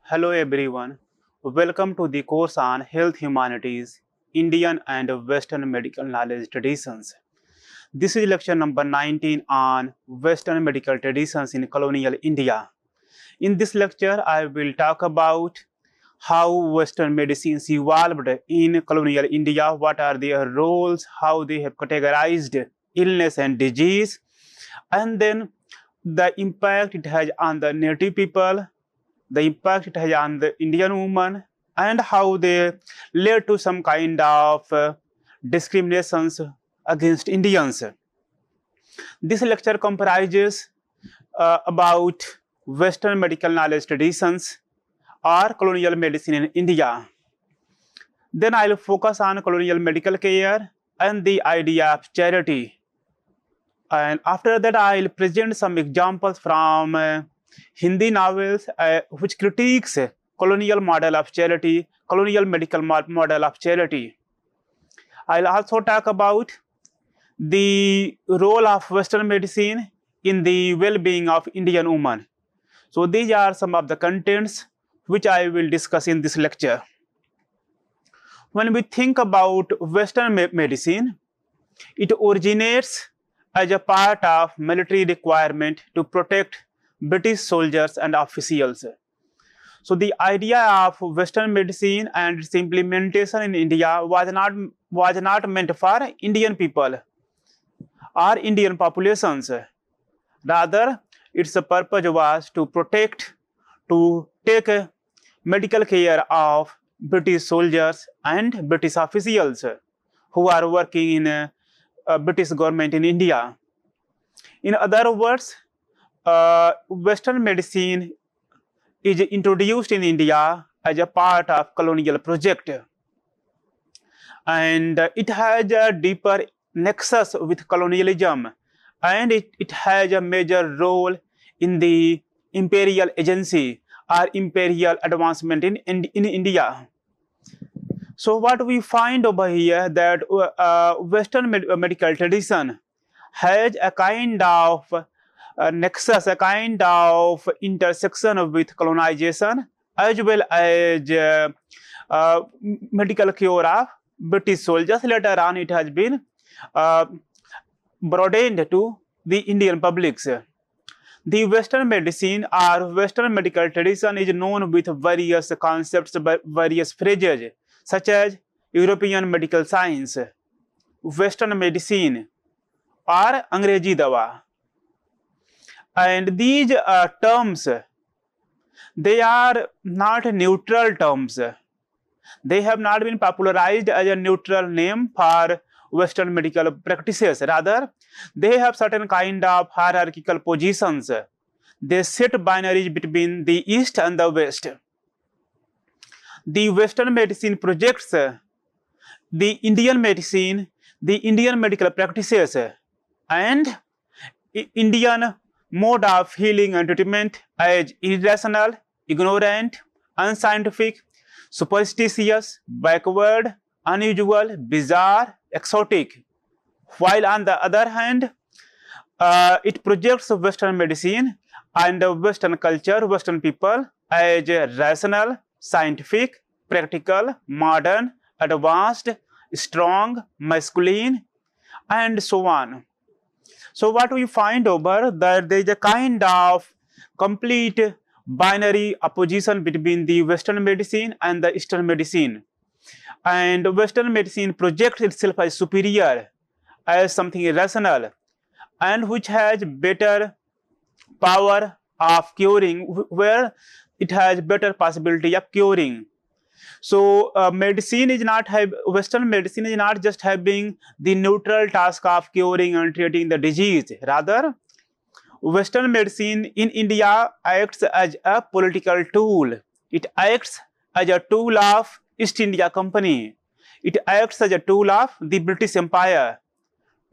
Hello everyone. Welcome to the course on Health Humanities, Indian and Western Medical Knowledge Traditions. This is lecture number 19 on Western medical traditions in colonial India. In this lecture, I will talk about how Western medicines evolved in colonial India, what are their roles, how they have categorized illness and disease, and then the impact it has on the native people, the impact it has on the Indian woman, and how they led to some kind of discriminations against Indians. This lecture comprises about Western medical knowledge traditions or colonial medicine in India. Then I'll focus on colonial medical care and the idea of charity. And after that, I'll present some examples from Hindi novels which critiques colonial model of charity, colonial medical model of charity. I'll also talk about the role of Western medicine in the well-being of Indian women. So these are some of the contents which I will discuss in this lecture. When we think about Western medicine, it originates as a part of military requirement to protect British soldiers and officials. So the idea of Western medicine and its implementation in India was not meant for Indian people or Indian populations. Rather, its purpose was to protect, to take medical care of British soldiers and British officials who are working in British government in India. In other words, Western medicine is introduced in India as a part of colonial project, and it has a deeper nexus with colonialism, and it has a major role in the imperial agency or imperial advancement in India. So what we find over here that Western medical tradition has a kind of nexus, a kind of intersection with colonization, as well as medical cure of British soldiers. Later on, it has been broadened to the Indian publics. The Western medicine or Western medical tradition is known with various concepts, various phrases, such as European medical science, Western medicine, or Angrezi dawa. And these terms, they are not neutral terms. They have not been popularized as a neutral name for Western medical practices. Rather, they have certain kind of hierarchical positions. They set binaries between the East and the West. The Western medicine projects the Indian medicine, the Indian medical practices, and Indian mode of healing and treatment as irrational, ignorant, unscientific, superstitious, backward, unusual, bizarre, exotic. While on the other hand, it projects Western medicine and Western culture, Western people as rational, scientific, practical, modern, advanced, strong, masculine, and so on. So what we find over that there is a kind of complete binary opposition between the Western medicine and the Eastern medicine. And Western medicine projects itself as superior, as something rational, and which has better power of curing, where it has better possibility of curing. So medicine is not Western medicine is not just having the neutral task of curing and treating the disease. Rather, Western medicine in India acts as a political tool. It acts as a tool of East India Company. It acts as a tool of the British Empire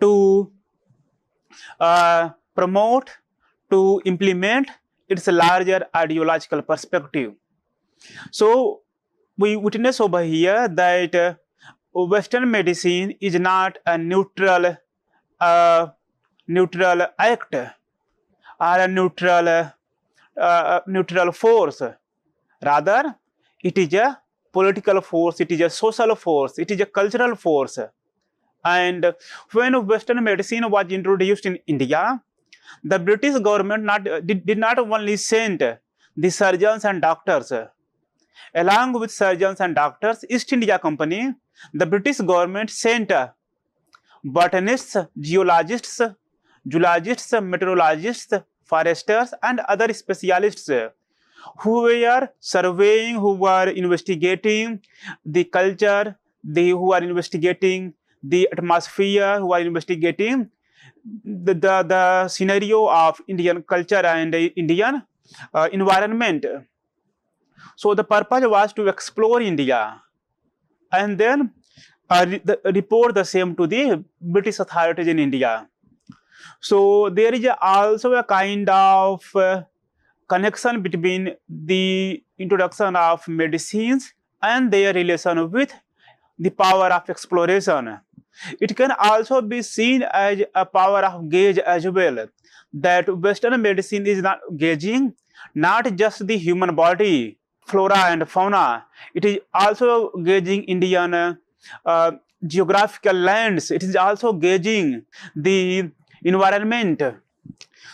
to promote, to implement its larger ideological perspective. So we witness over here that Western medicine is not a neutral act or a neutral force. Rather, it is a political force, it is a social force, it is a cultural force. And when Western medicine was introduced in India, the British government did not only send the surgeons and doctors. Along with surgeons and doctors, East India Company, the British government sent botanists, geologists, zoologists, meteorologists, foresters, and other specialists who were surveying, who were investigating the culture, who are investigating the atmosphere, who are investigating the scenario of Indian culture and Indian environment. So the purpose was to explore India and then report the same to the British authorities in India. So there is also a kind of connection between the introduction of medicines and their relation with the power of exploration. It can also be seen as a power of gaze as well, that Western medicine is not gauging not just the human body, flora and fauna, it is also gauging Indian geographical lands, it is also gauging the environment.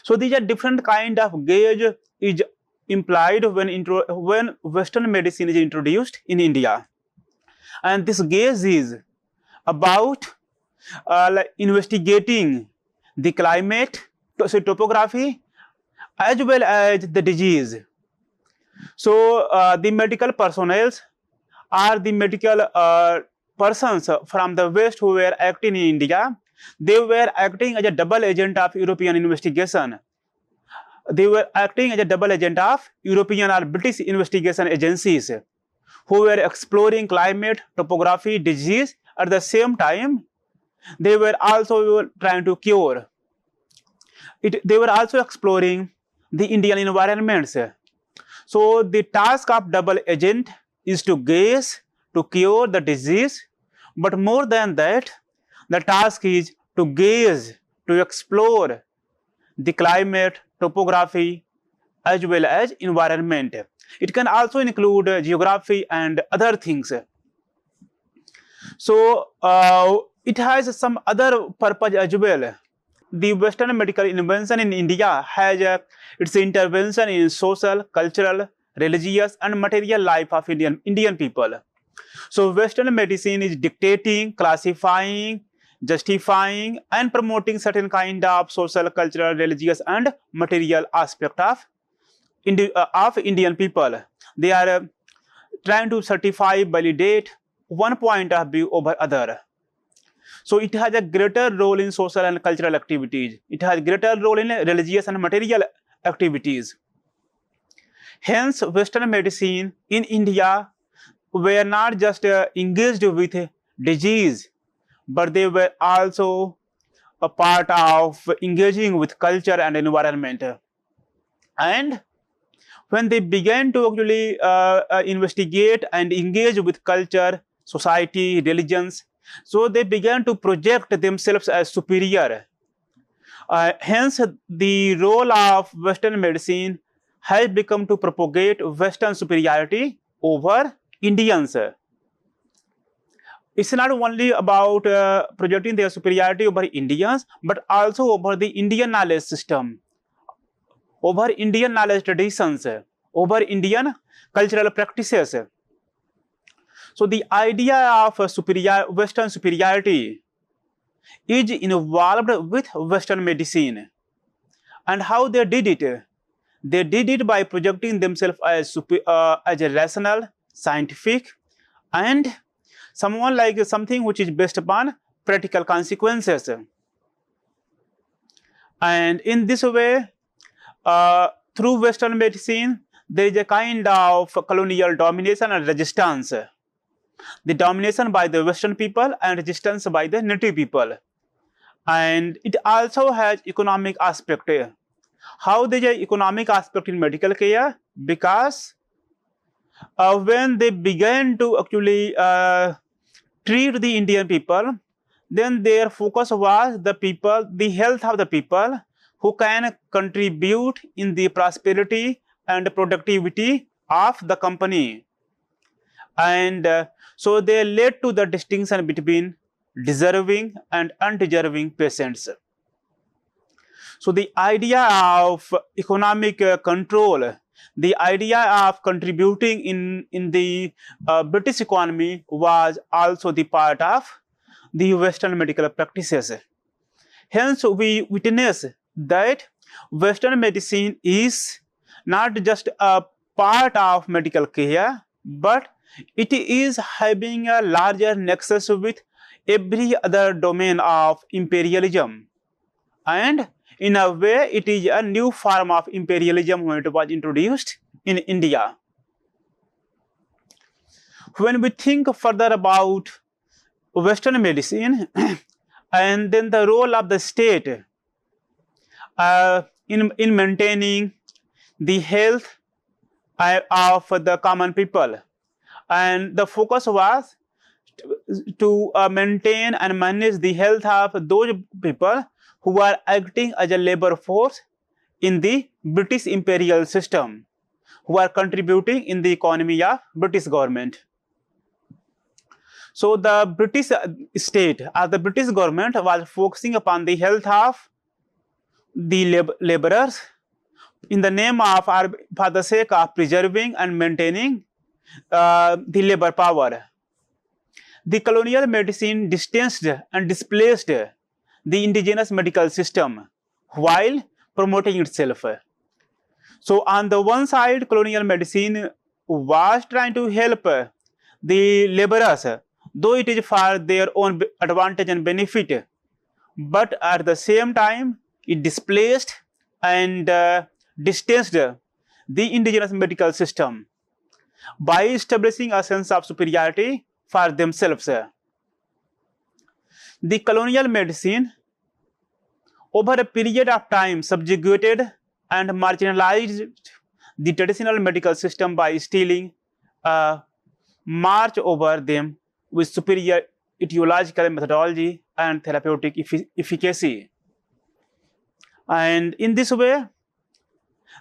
So these are different kind of gauge is implied when Western medicine is introduced in India. And this gaze is about like investigating the climate, topography, as well as the disease. So the medical personnel are the medical persons from the West who were acting in India. They were acting as a double agent of European investigation. They were acting as a double agent of European or British investigation agencies who were exploring climate, topography, disease. At the same time, they were also trying to cure. They were also exploring the Indian environments. So the task of double agent is to gaze, to cure the disease, but more than that, the task is to gaze, to explore the climate, topography, as well as environment. It can also include geography and other things. So it has some other purpose as well. The Western medical invention in India has its intervention in social, cultural, religious, and material life of Indian people. So Western medicine is dictating, classifying, justifying, and promoting certain kind of social, cultural, religious, and material aspect of Indian people. They are trying to certify, validate one point of view over other. So it has a greater role in social and cultural activities. It has greater role in religious and material activities. Hence, Western medicine in India were not just engaged with disease, but they were also a part of engaging with culture and environment. And when they began to actually investigate and engage with culture, society, religions, so they began to project themselves as superior. Hence, the role of Western medicine has become to propagate Western superiority over Indians. It's not only about projecting their superiority over Indians, but also over the Indian knowledge system, over Indian knowledge traditions, over Indian cultural practices. So the idea of Western superiority is involved with Western medicine. And how they did it? They did it by projecting themselves as a rational, scientific, and someone like something which is based upon practical consequences. And in this way, through Western medicine, there is a kind of colonial domination and resistance. The domination by the Western people and resistance by the native people. And it also has economic aspect. How there is an economic aspect in medical care? Because when they began to actually treat the Indian people, then their focus was the people, the health of the people who can contribute in the prosperity and productivity of the company, and so they led to the distinction between deserving and undeserving patients. So the idea of economic control, the idea of contributing in the British economy was also the part of the Western medical practices. Hence, we witness that Western medicine is not just a part of medical care, but it is having a larger nexus with every other domain of imperialism. And in a way, it is a new form of imperialism when it was introduced in India. When we think further about Western medicine and then the role of the state in maintaining the health of the common people, and the focus was to maintain and manage the health of those people who are acting as a labor force in the British imperial system, who are contributing in the economy of British government. So the British state or the British government was focusing upon the health of the laborers in the name of or for the sake of preserving and maintaining the labor power. The colonial medicine distanced and displaced the indigenous medical system while promoting itself. So on the one side, colonial medicine was trying to help the laborers, though it is for their own advantage and benefit, but at the same time, it displaced and distanced the indigenous medical system by establishing a sense of superiority for themselves. The colonial medicine, over a period of time, subjugated and marginalized the traditional medical system by stealing a march over them with superior etiological methodology and therapeutic efficacy. And in this way,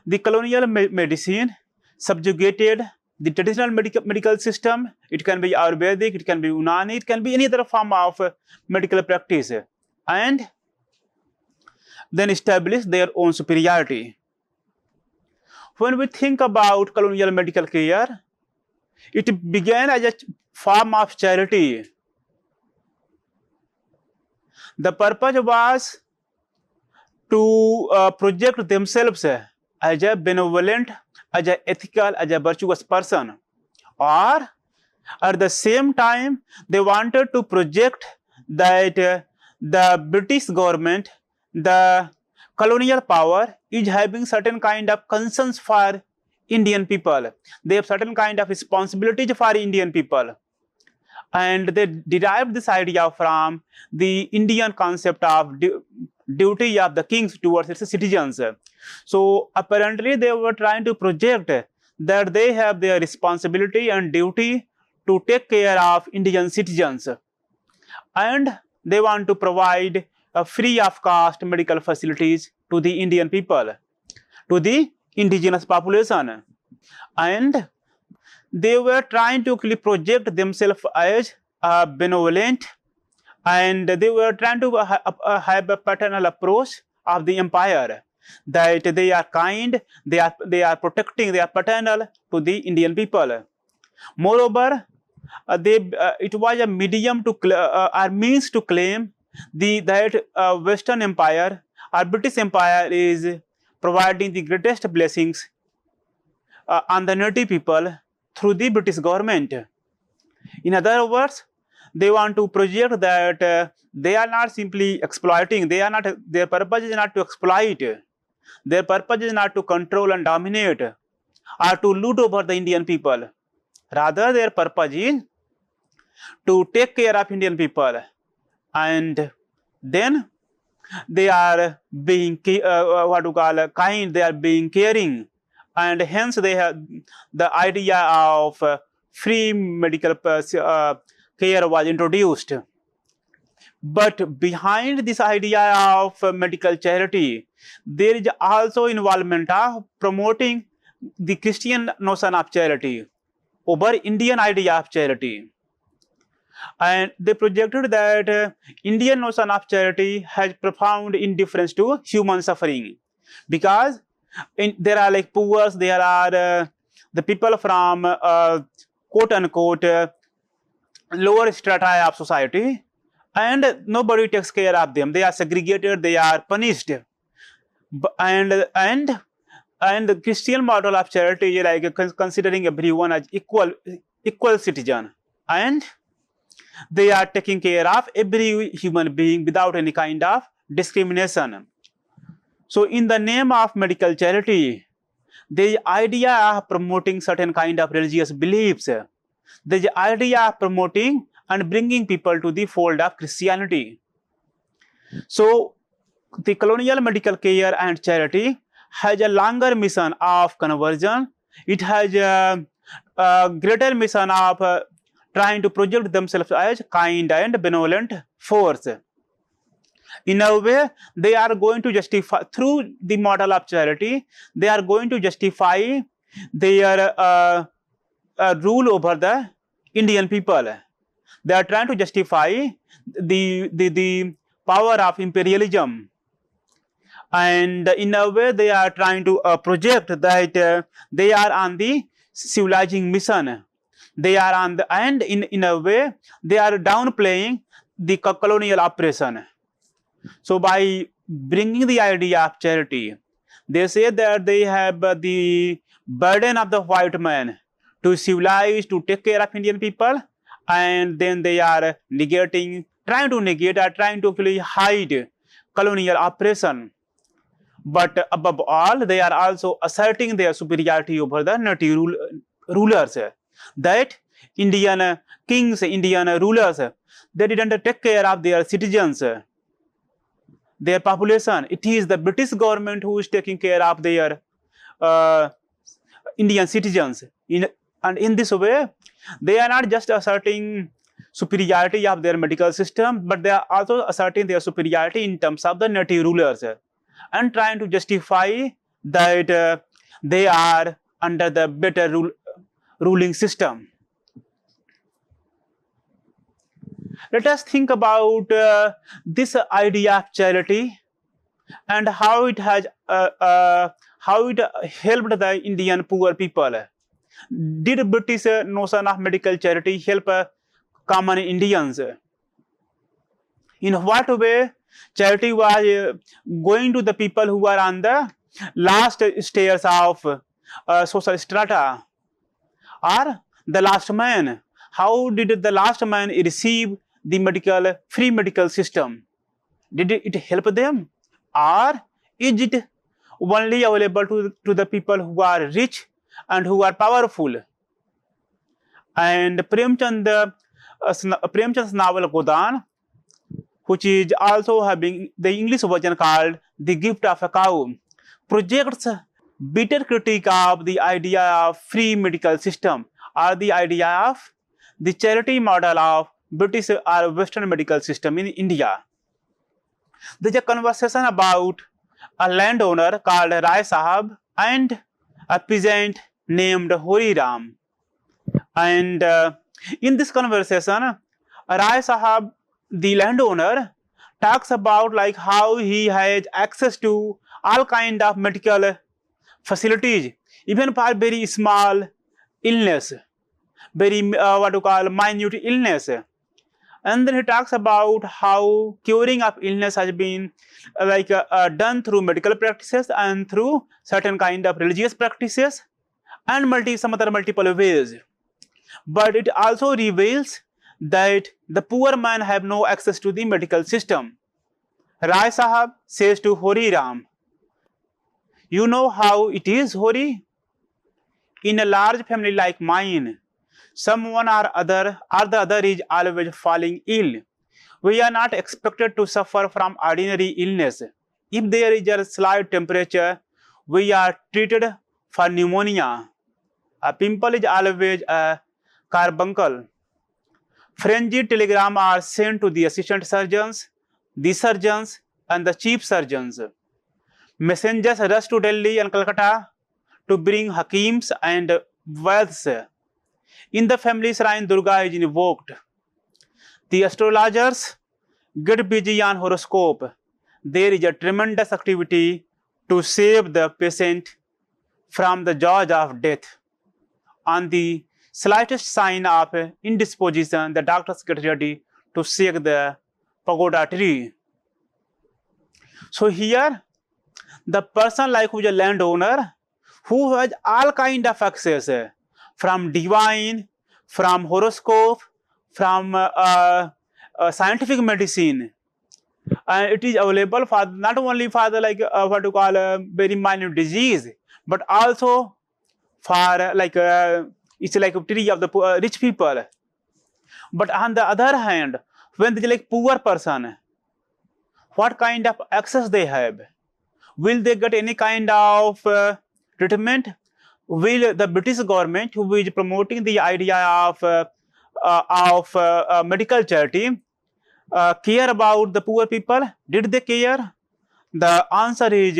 the colonial medicine subjugated the traditional medical system. It can be Ayurvedic, it can be Unani, it can be any other form of medical practice, and then establish their own superiority. When we think about colonial medical care, it began as a form of charity. The purpose was to project themselves as a benevolent, as an ethical, as a virtuous person, or at the same time they wanted to project that the British government, the colonial power, is having certain kind of concerns for Indian people. They have certain kind of responsibilities for Indian people, and they derived this idea from the Indian concept of duty of the kings towards its citizens. So apparently they were trying to project that they have their responsibility and duty to take care of Indian citizens, and they want to provide free of cost medical facilities to the Indian people, to the indigenous population. And they were trying to project themselves as benevolent, and they were trying to have a paternal approach of the empire, that they are kind, they are protecting, they are paternal to the Indian people. Moreover, it was a medium to or means to claim that Western Empire or British Empire is providing the greatest blessings on the native people through the British government. In other words, they want to project that they are not simply exploiting. They are not. Their purpose is not to exploit. Their purpose is not to control and dominate or to loot over the Indian people. Rather, their purpose is to take care of Indian people, and then they are being kind. They are being caring, and hence they have the idea of free medical care was introduced. But behind this idea of medical charity, there is also involvement of promoting the Christian notion of charity over Indian idea of charity. And they projected that Indian notion of charity has profound indifference to human suffering, because there are like poor, there are the people from quote unquote lower strata of society, and nobody takes care of them. They are segregated, they are punished. And the Christian model of charity is like considering everyone as equal citizen, and they are taking care of every human being without any kind of discrimination. So in the name of medical charity, the idea of promoting certain kind of religious beliefs, the idea of promoting and bringing people to the fold of Christianity. So the colonial medical care and charity has a longer mission of conversion. It has a greater mission of trying to project themselves as kind and benevolent force. In a way, they are going to justify, through the model of charity, they are going to justify their rule over the Indian people. They are trying to justify the power of imperialism. And in a way, they are trying to project that they are on the civilizing mission. They are on the, and in a way, they are downplaying the colonial oppression. So by bringing the idea of charity, they say that they have the burden of the white man to civilize, to take care of Indian people, and then they are negating, trying to negate or trying to actually hide colonial oppression. But above all, they are also asserting their superiority over the native rulers. That Indian kings, Indian rulers, they didn't take care of their citizens, their population. It is the British government who is taking care of their Indian citizens. And in this way, they are not just asserting superiority of their medical system, but they are also asserting their superiority in terms of the native rulers, and trying to justify that they are under the better ruling system. Let us think about this idea of charity and how it has helped the Indian poor people. Did British notion of medical charity help common Indians? In what way charity was going to the people who are on the last stairs of social strata, or the last man? How did the last man receive the free medical system? Did it help them, or is it only available to the people who are rich and who are powerful? And Premchand's novel Godan, which is also having the English version called The Gift of a Cow, projects bitter critique of the idea of free medical system, or the idea of the charity model of British or Western medical system in India. There is a conversation about a landowner called Rai Sahab and a peasant named Hori Ram. And in this conversation, Rai Sahab, the landowner, talks about like how he has access to all kind of medical facilities, even for very small illness, very what you call minute illness. And then he talks about how curing of illness has been done through medical practices and through certain kind of religious practices and some other multiple ways. But it also reveals that the poor man have no access to the medical system. Rai Sahab says to Hori Ram, "You know how it is, Hori? In a large family like mine, someone or the other is always falling ill. We are not expected to suffer from ordinary illness. If there is a slight temperature, we are treated for pneumonia. A pimple is always a carbuncle. Frenzied telegrams are sent to the assistant surgeons, the surgeons, and the chief surgeons. Messengers rush to Delhi and Calcutta to bring hakims and wealths. In the family shrine, Durga is invoked. The astrologers get busy on horoscope. There is a tremendous activity to save the patient from the jaws of death. On the slightest sign of indisposition, the doctors get ready to shake the pagoda tree. So here, the person like who is a landowner, who has all kind of access from divine, from horoscope, from scientific medicine, and it is available for not only for the like what to call a very minor disease, but also for it's like a tree of the rich people. But on the other hand, when they like poor person, what kind of access they have? Will they get any kind of treatment? Will the British government, who is promoting the idea of medical charity, care about the poor people? Did they care? The answer is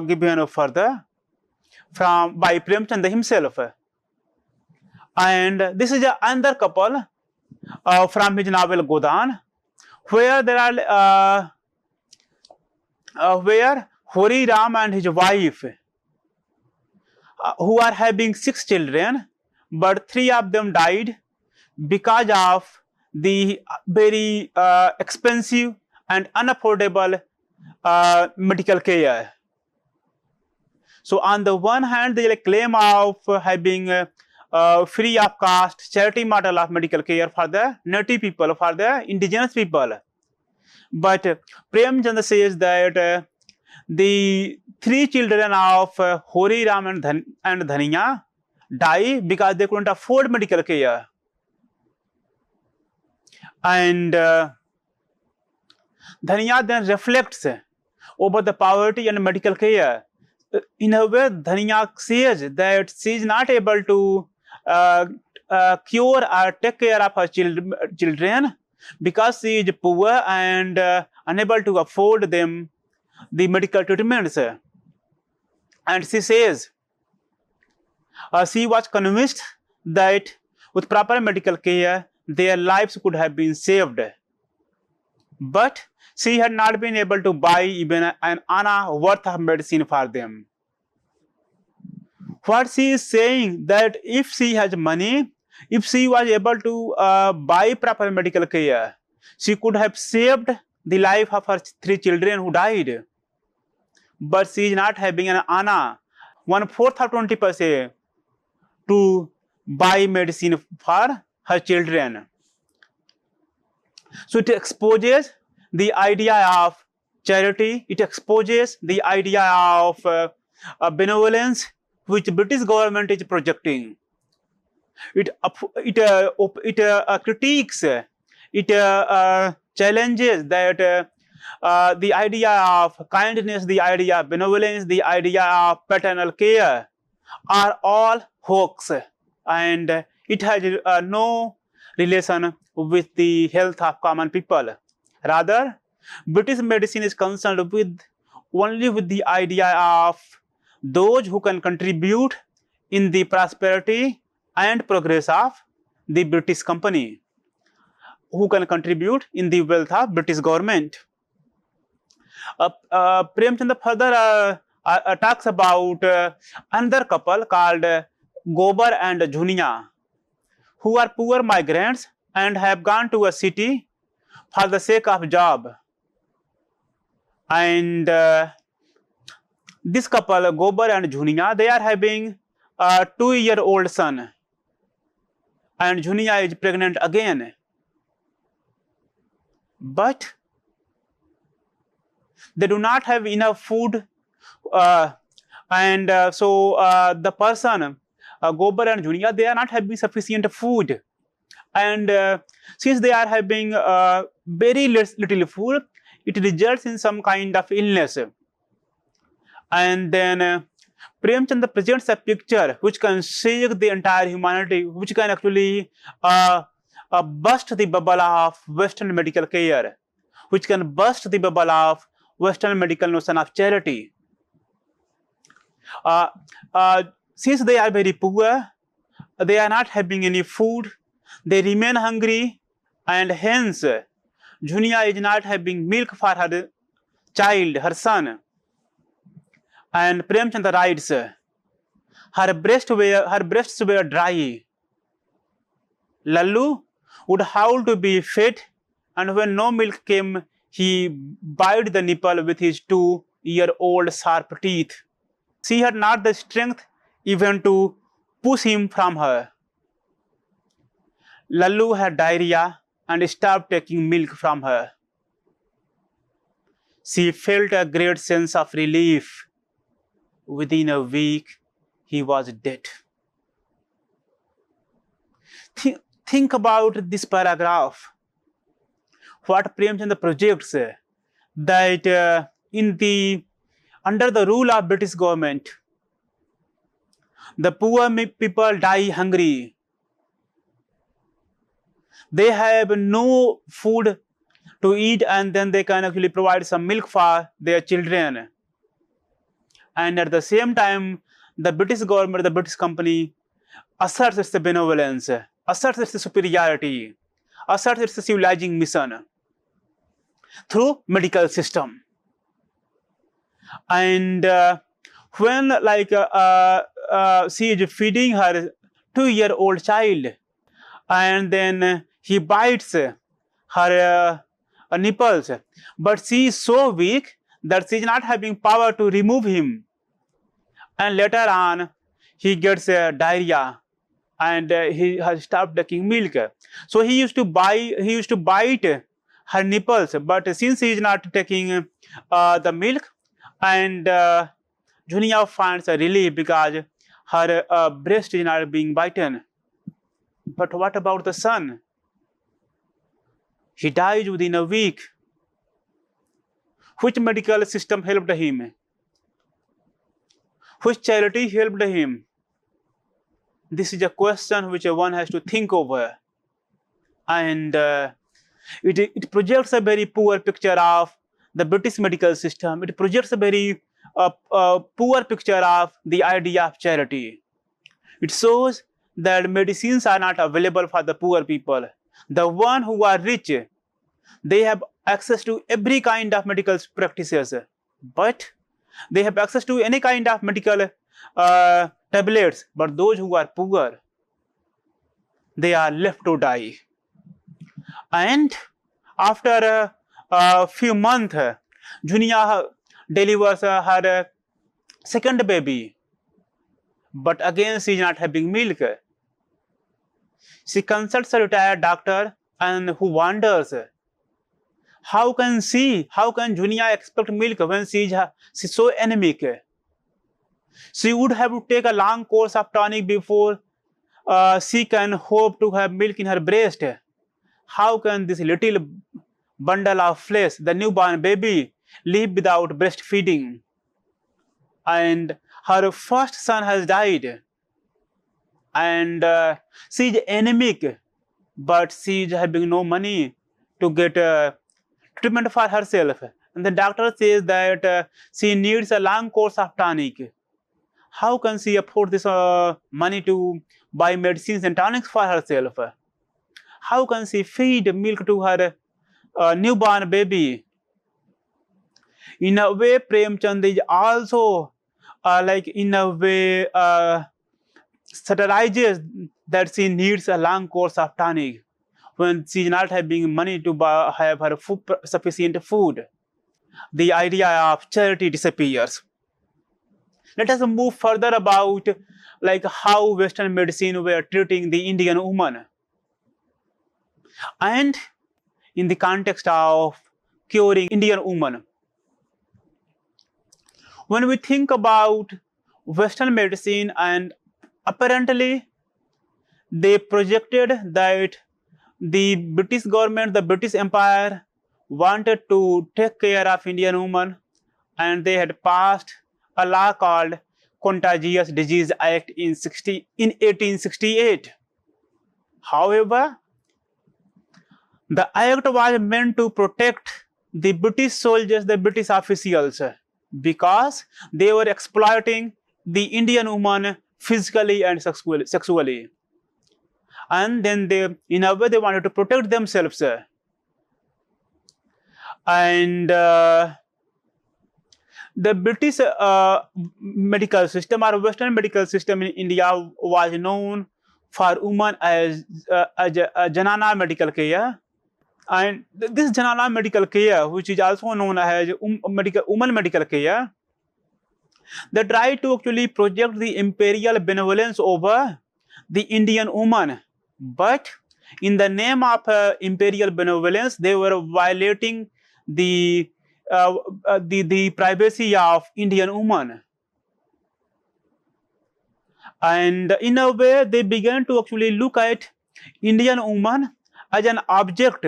given further by Premchand himself. And this is another couple from his novel Godan, where there are where Hori Ram and his wife, who are having 6 children, but 3 of them died because of the very expensive and unaffordable medical care. So on the one hand, they claim of having free of cost charity model of medical care for the native people, for the indigenous people. But Premchand says that the 3 children of Hori Ram and Dhaniya die because they couldn't afford medical care. And Dhaniya then reflects over the poverty and medical care. In a way, Dhaniya says that she is not able to cure or take care of her children because she is poor and unable to afford them the medical treatments. And she says she was convinced that with proper medical care, their lives could have been saved. But she had not been able to buy even an anna worth of medicine for them. What she is saying, that if she has money, if she was able to buy proper medical care, she could have saved the life of her 3 children who died. But she is not having an anna, 1/4 of 20 paise, to buy medicine for her children. So it exposes the idea of charity, it exposes the idea of benevolence which British government is projecting. It critiques, it challenges that the idea of kindness, the idea of benevolence, the idea of paternal care are all hoax, and it has no relation with the health of common people. Rather, British medicine is concerned with only with the idea of those who can contribute in the prosperity and progress of the British company, who can contribute in the wealth of British government. Premchand further talks about another couple called Gobar and Jhunia, who are poor migrants and have gone to a city for the sake of job. And this couple, Gobar and Jhunia, they are having a 2-year-old son, and Jhunia is pregnant again. But they do not have enough food, and so the person, Gobar and Jhunia, they are not having sufficient food. And since they are having very little food, it results in some kind of illness. And then Premchand presents a picture which can shake the entire humanity, which can actually burst the bubble of Western medical care, which can burst the bubble of Western medical notion of charity. Uh, since they are very poor, they are not having any food, they remain hungry, and hence Junia is not having milk for her child, her son. And Premchand writes, her breasts were dry. Lallu would howl to be fed, and when no milk came, he bit the nipple with his 2-year-old sharp teeth. She had not the strength even to push him from her. Lallu had diarrhea and stopped taking milk from her. She felt a great sense of relief. Within a week, he was dead. Think about this paragraph. What Premchand projects that under the rule of British government, the poor people die hungry. They have no food to eat, and then they can actually provide some milk for their children. And at the same time, the British government, the British company asserts its benevolence, asserts its superiority, asserts its civilizing mission through medical system. And when she is feeding her 2-year-old child, and then he bites her nipples, but she is so weak that she is not having power to remove him. And later on, he gets diarrhea, and he has stopped taking milk. So he used to bite her nipples, but since he is not taking the milk, and Junia finds a relief because her breast is not being bitten. But what about the son? He dies within a week. Which medical system helped him? Which charity helped him? This is a question which one has to think over. And it projects a very poor picture of the British medical system. It projects a very poor picture of the idea of charity. It shows that medicines are not available for the poor people. The one who are rich, they have access to every kind of medical practices, but they have access to any kind of medical tablets. But those who are poor, they are left to die. And after a few months, Junia delivers her second baby, but again she is not having milk. She consults a retired doctor and who wonders, how can Junia expect milk when she is so anemic? She would have to take a long course of tonic before she can hope to have milk in her breast. How can this little bundle of flesh, the newborn baby, live without breastfeeding? And her first son has died, and she is anemic, but she is having no money to get treatment for herself. And the doctor says that she needs a long course of tonic. How can she afford this money to buy medicines and tonics for herself? How can she feed milk to her newborn baby? In a way, Premchand is also in a way satirizes that she needs a long course of tonic when she is not having money to have her sufficient food. The idea of charity disappears. Let us move further about how Western medicine were treating the Indian woman, and in the context of curing Indian woman. When we think about Western medicine, and apparently they projected that the British government, the British Empire wanted to take care of Indian women, and they had passed a law called Contagious Disease Act in 1868. However, the act was meant to protect the British soldiers, the British officials, because they were exploiting the Indian woman physically and sexually. And then they, in a way, they wanted to protect themselves. And the British medical system or Western medical system in India was known for women as Janana medical care. And this Janana medical care, which is also known as woman medical care, they tried to actually project the imperial benevolence over the Indian woman. But in the name of imperial benevolence, they were violating the privacy of Indian woman. And in a way, they began to actually look at Indian woman as an object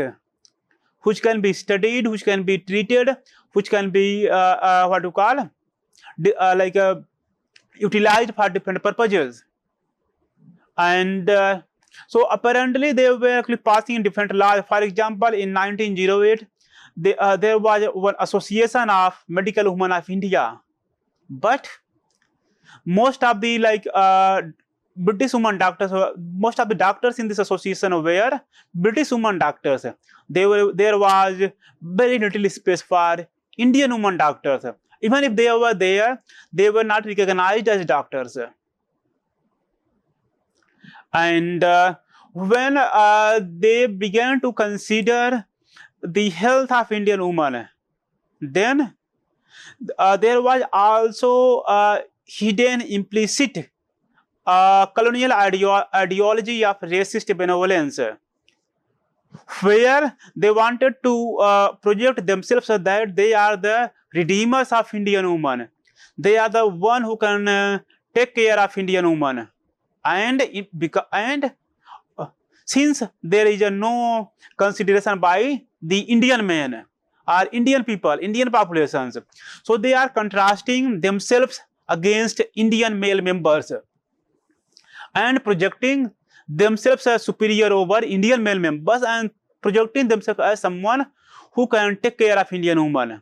which can be studied, which can be treated, which can be what you call utilized for different purposes. And so apparently they were actually passing different laws. For example, in 1908, there was one association of medical women of India, but most of the British women doctors, most of the doctors in this association were British women doctors. There was very little space for Indian women doctors. Even if they were there, they were not recognized as doctors. And when they began to consider the health of Indian women, then there was also hidden implicit colonial ideology of racist benevolence, where they wanted to project themselves that they are the redeemers of Indian women. They are the one who can take care of Indian women. And since there is no consideration by the Indian men or Indian people, Indian populations, so they are contrasting themselves against Indian male members and projecting themselves as superior over Indian male members and projecting themselves as someone who can take care of Indian women.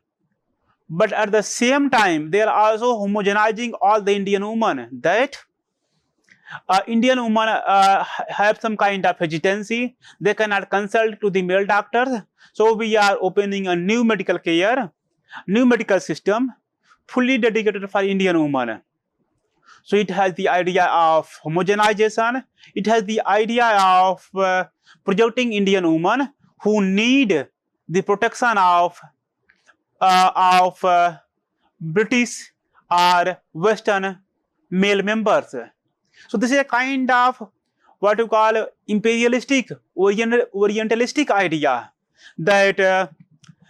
But at the same time, they are also homogenizing all the Indian women, that Indian women have some kind of hesitancy. They cannot consult to the male doctors. So we are opening a new medical care, new medical system, fully dedicated for Indian women. So it has the idea of homogenization. It has the idea of projecting Indian women who need the protection of British or Western male members. So this is a kind of what you call imperialistic, orientalistic idea, that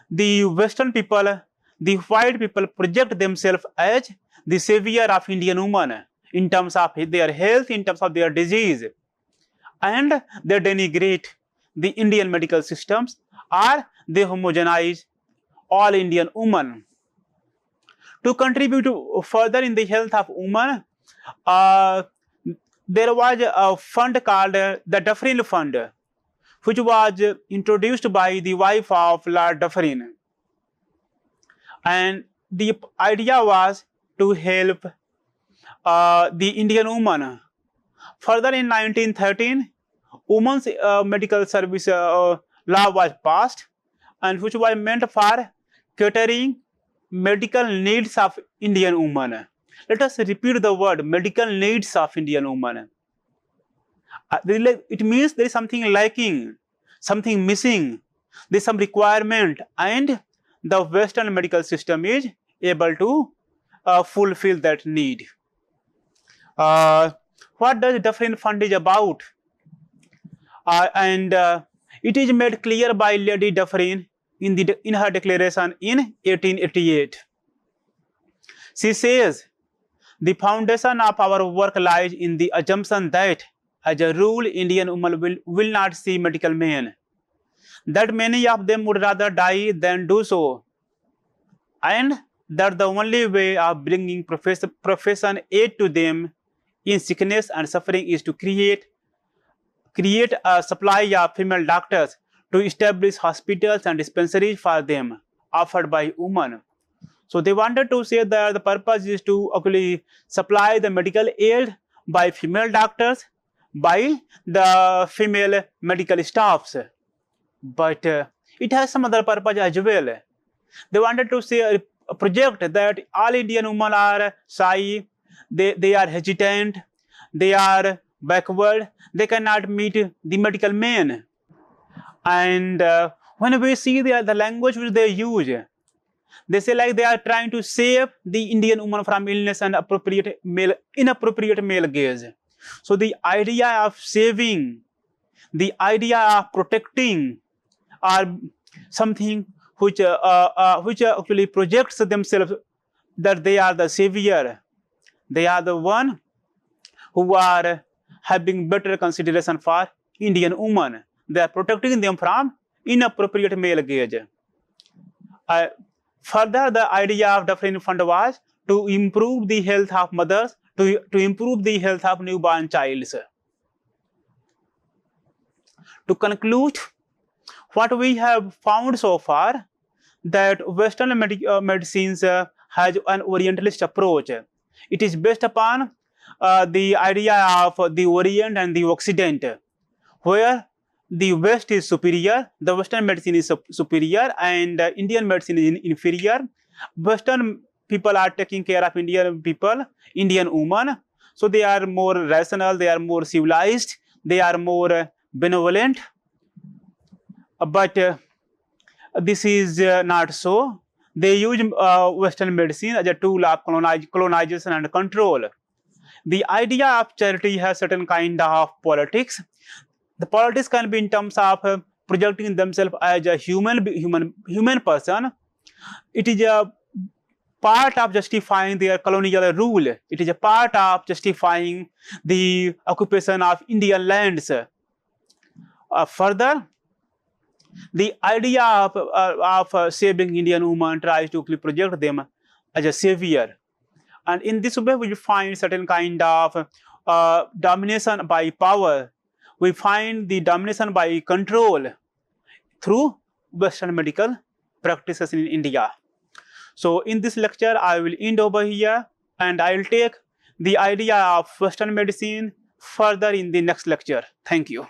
the Western people, the white people, project themselves as the savior of Indian women in terms of their health, in terms of their disease, and they denigrate the Indian medical systems, or they homogenize all Indian women. To contribute further in the health of women, there was a fund called the Dufferin Fund, which was introduced by the wife of Lord Dufferin. And the idea was to help the Indian woman. Further, in 1913, Women's Medical Service Law was passed, and which was meant for catering medical needs of Indian women. Let us repeat the word medical needs of Indian women. It means there is something lacking, something missing, there is some requirement, and the Western medical system is able to fulfill that need. What does Dufferin Fund is about? It is made clear by Lady Dufferin in her declaration in 1888. She says, "The foundation of our work lies in the assumption that, as a rule, Indian women will not see medical men, that many of them would rather die than do so, and that the only way of bringing profession aid to them in sickness and suffering is to create a supply of female doctors, to establish hospitals and dispensaries for them offered by women." So they wanted to say that the purpose is to actually supply the medical aid by female doctors, by the female medical staffs. But it has some other purpose as well. They wanted to say a project that all Indian women are shy, they are hesitant, they are backward, they cannot meet the medical men. And when we see the language which they use, they say like they are trying to save the Indian woman from illness and inappropriate male gaze. So the idea of saving, the idea of protecting are something which actually projects themselves that they are the savior. They are the one who are having better consideration for Indian women. They are protecting them from inappropriate male gaze. Further, the idea of Dufferin Fund was to improve the health of mothers, to improve the health of newborn childs. To conclude, what we have found so far, that Western medicines has an Orientalist approach. It is based upon the idea of the Orient and the Occident, where the West is superior, the Western medicine is superior, and Indian medicine is inferior. Western people are taking care of Indian people, Indian women, so they are more rational, they are more civilized, they are more benevolent. But this is not so. They use Western medicine as a tool of colonization and control. The idea of charity has certain kind of politics. The politics can be in terms of projecting themselves as a human person. It is a part of justifying their colonial rule. It is a part of justifying the occupation of Indian lands. Further, the idea of saving Indian women tries to project them as a savior. And in this way, we find certain kind of domination by power. We find the domination by control through Western medical practices in India. So in this lecture, I will end over here, and I will take the idea of Western medicine further in the next lecture. Thank you.